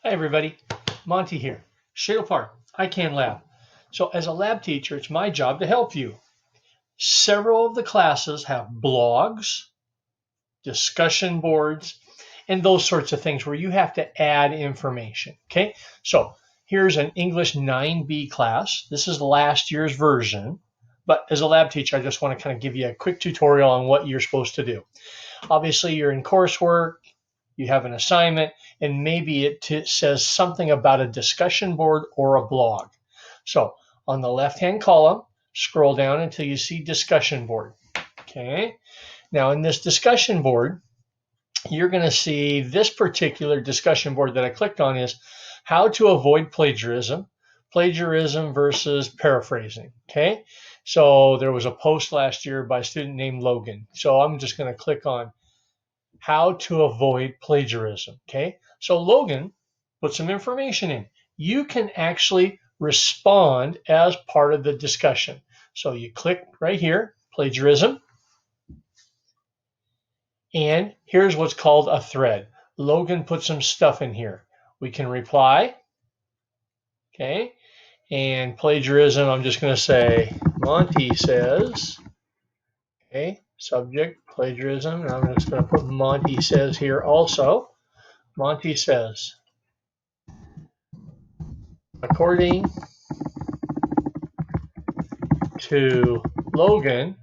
Hi everybody, Monty here, Shadle Park, ICAN Lab. So as a lab teacher, it's my job to help you. Several of the classes have blogs, discussion boards, and those sorts of things where you have to add information, okay? So here's an English 9B class. This is last year's version, but as a lab teacher, I just want to kind of give you a quick tutorial on what you're supposed to do. Obviously, you're in coursework, you have an assignment, and maybe it says something about a discussion board or a blog. So on the left-hand column, scroll down until you see discussion board. Okay. Now in this discussion board, you're going to see this particular discussion board that I clicked on is how to avoid plagiarism versus paraphrasing. Okay. So there was a post last year by a student named Logan. So I'm just going to click on how to avoid plagiarism. Okay, so Logan put some information in. You can actually respond as part of the discussion. So you click right here, plagiarism, and here's what's called a thread. Logan put some stuff in here. We can reply, okay, and plagiarism, I'm just going to say Monty says, okay, subject, plagiarism, and I'm just going to put Monty says here also. Monty says, according to Logan, ...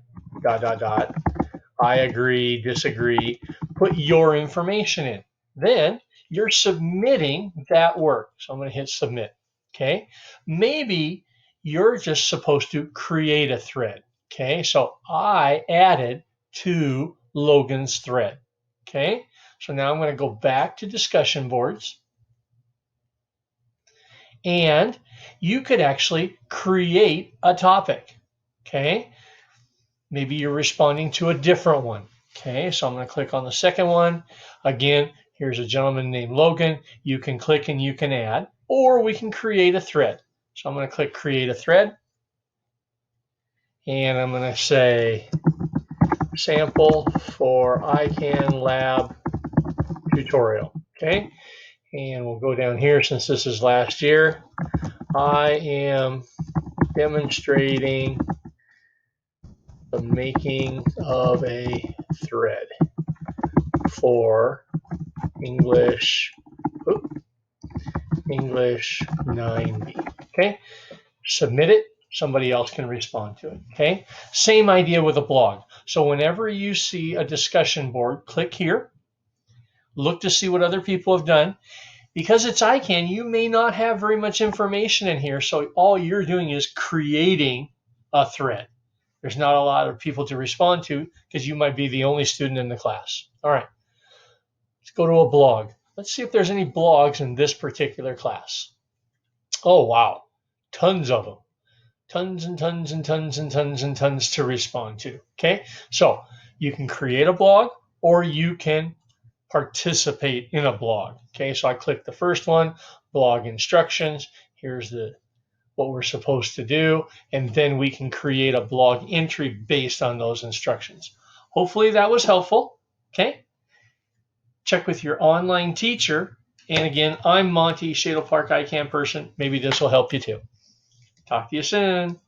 I agree, disagree, put your information in. Then you're submitting that work. So I'm going to hit submit, okay? Maybe you're just supposed to create a thread, okay? So I added to Logan's thread, okay? So now I'm going to go back to discussion boards, and you could actually create a topic, okay? Maybe you're responding to a different one, okay? So I'm going to click on the second one. Again, here's a gentleman named Logan. You can click and you can add, or we can create a thread. So I'm going to click create a thread, and I'm going to say sample for ICAN lab tutorial, okay? And we'll go down here since this is last year. I am demonstrating the making of a thread for English 9B. Okay, submit it. Somebody else can respond to it. Okay, same idea with a blog. So whenever you see a discussion board, click here. Look to see what other people have done. Because it's ICAN, you may not have very much information in here, so all you're doing is creating a thread. There's not a lot of people to respond to because you might be the only student in the class. All right, let's go to a blog. Let's see if there's any blogs in this particular class. Oh, wow, tons of them. Tons and tons and tons and tons and tons to respond to, okay? So you can create a blog or you can participate in a blog. Okay, so I click the first one, blog instructions. Here's what we're supposed to do, and then we can create a blog entry based on those instructions. Hopefully that was helpful. Okay, check with your online teacher. And again, I'm Monty, Shadle Park ICAN person. Maybe this will help you too. Talk to you soon.